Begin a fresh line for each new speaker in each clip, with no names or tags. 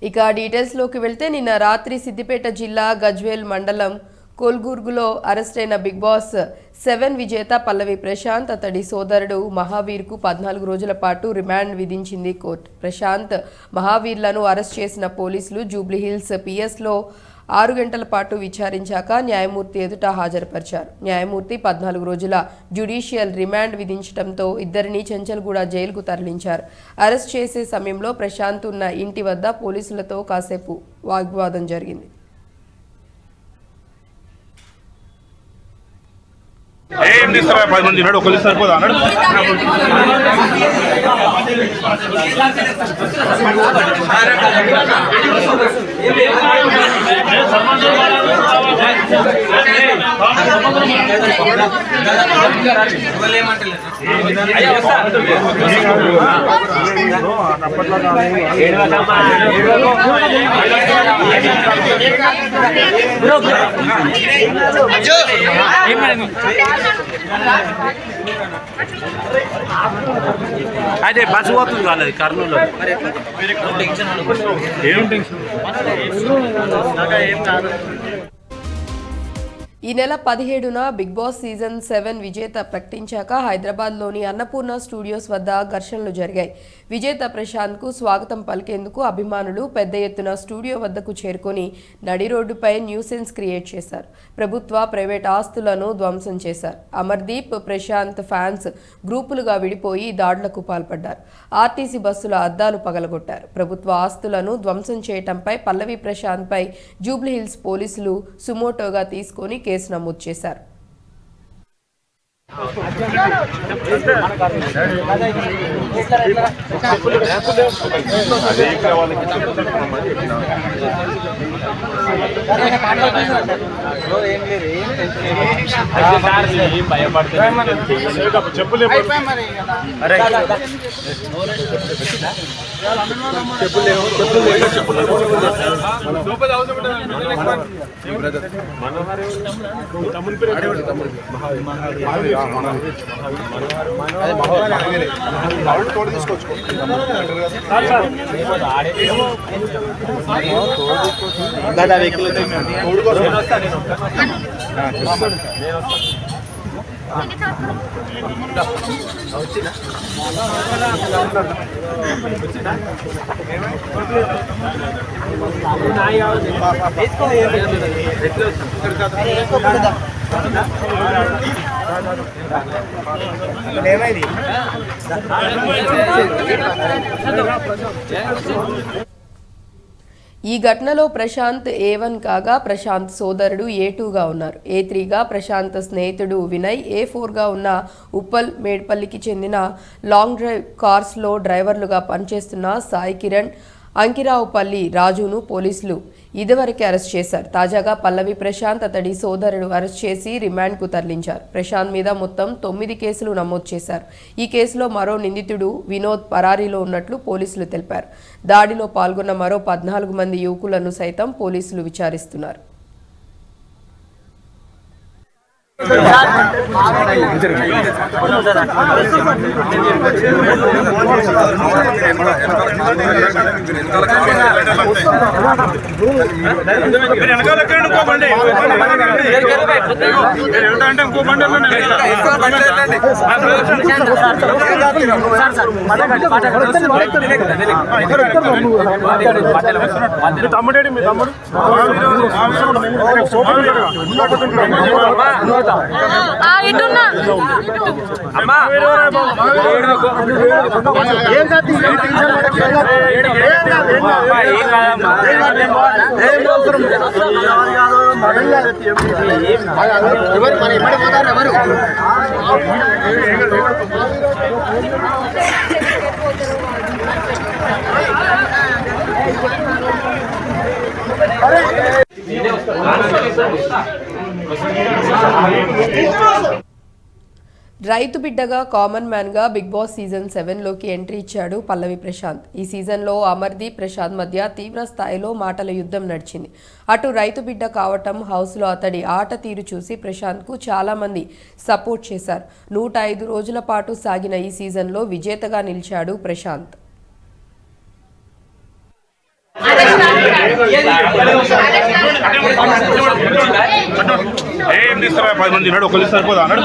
ఇక డీటెయిల్స్లోకి వెళ్తే నిన్న రాత్రి సిద్దిపేట జిల్లా గజ్వేల్ మండలం కోల్గూర్గులో అరెస్ట్ అయిన బిగ్ బాస్ 7 విజేత పల్లవి ప్రశాంత్ అతడి సోదరుడు మహావీర్కు 14 రోజుల పాటు రిమాండ్ విధించింది కోర్టు. ప్రశాంత్ మహావీర్లను అరెస్ట్ చేసిన పోలీసులు జూబ్లీహిల్స్ పిఎస్లో 6 గంటల పాటు విచారించాక న్యాయమూర్తి ఎదుట హాజరుపరిచారు. న్యాయమూర్తి 14 రోజుల జ్యుడిషియల్ రిమాండ్ విధించడంతో ఇద్దరిని చెంచల్గూడ జైలుకు తరలించారు. అరెస్ట్ చేసే సమయంలో ప్రశాంత్ ఉన్న ఇంటి వద్ద పోలీసులతో కాసేపు వాగ్వాదం జరిగింది.
ఏం తీసుకురా 10 మంది ఉన్నాడు ఒకళ్ళు సరిపోదా అన్నాడు.
అదే బస్సు పోతుంది వాళ్ళది కర్నూలు.
ఈ నెల 17న బిగ్ బాస్ సీజన్ 7 విజేత ప్రకటించాక హైదరాబాద్లోని అన్నపూర్ణ స్టూడియోస్ వద్ద ఘర్షణలు జరిగాయి. విజేత ప్రశాంత్కు స్వాగతం పలికేందుకు అభిమానులు పెద్ద ఎత్తున స్టూడియో వద్దకు చేరుకొని నడి రోడ్డుపై న్యూసెన్స్ క్రియేట్ చేశారు. ప్రభుత్వ ప్రైవేట్ ఆస్తులను ధ్వంసం చేశారు. అమర్దీప్, ప్రశాంత్ ఫ్యాన్స్ గ్రూపులుగా విడిపోయి దాడులకు పాల్పడ్డారు. ఆర్టీసీ బస్సుల అద్దాలు పగలగొట్టారు. ప్రభుత్వ ఆస్తులను ధ్వంసం చేయటంపై పల్లవి ప్రశాంత్పై జూబ్లీహిల్స్ పోలీసులు సుమోటోగా తీసుకొని కేసు నమోదు చేశారు. ఈ ఘటనలో ప్రశాంత్ A1 కాగా ప్రశాంత్ సోదరుడు A2గా ఉన్నారు. A3గా ప్రశాంత్ స్నేహితుడు వినయ్, A4గా ఉన్న ఉప్పల్ మేడ్పల్లికి చెందిన లాంగ్ డ్రైవ్ కార్స్లో డ్రైవర్లుగా పనిచేస్తున్న సాయి కిరణ్, అంకిరావుపల్లి రాజును పోలీసులు ఇదివరకే అరెస్ట్ చేశారు. తాజాగా పల్లవి ప్రశాంత్ అతడి సోదరుడు అరెస్ట్ చేసి రిమాండ్కు తరలించారు. ప్రశాంత్ మీద మొత్తం 9 కేసులు నమోదు చేశారు. ఈ కేసులో మరో నిందితుడు వినోద్ పరారీలో ఉన్నట్లు పోలీసులు తెలిపారు. దాడిలో పాల్గొన్న మరో 14 మంది యువకులను సైతం పోలీసులు విచారిస్తున్నారు. రైతు బిడ్డగా కామన్ మ్యాన్గా బిగ్ బాస్ సీజన్ 7లోకి ఎంట్రీ ఇచ్చాడు పల్లవి ప్రశాంత్. ఈ సీజన్లో అమర్దీప్, ప్రశాంత్ మధ్య తీవ్ర స్థాయిలో మాటల యుద్ధం నడిచింది. అటు రైతు బిడ్డ కావటం, హౌస్లో అతడి ఆట తీరు చూసి ప్రశాంత్కు చాలామంది సపోర్ట్ చేశారు. 105 రోజుల పాటు సాగిన ఈ సీజన్లో విజేతగా నిలిచాడు ప్రశాంత్.
ఏం తీస్తారా 10 మంది నడు ఒకళ్ళు సరిపోదా నడు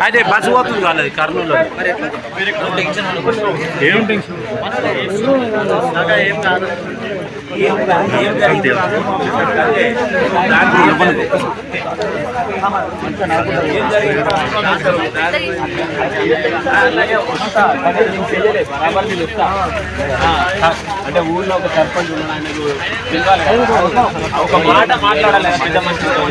అదే బస్సు పోతుంది కాలేదు కర్నూలు
ఏం టెన్షన్
అంటే ఊళ్ళో ఒక సర్పంచ్ ఉన్నాడు ఒక మాట మాట్లాడాలి పెద్ద మనిషితో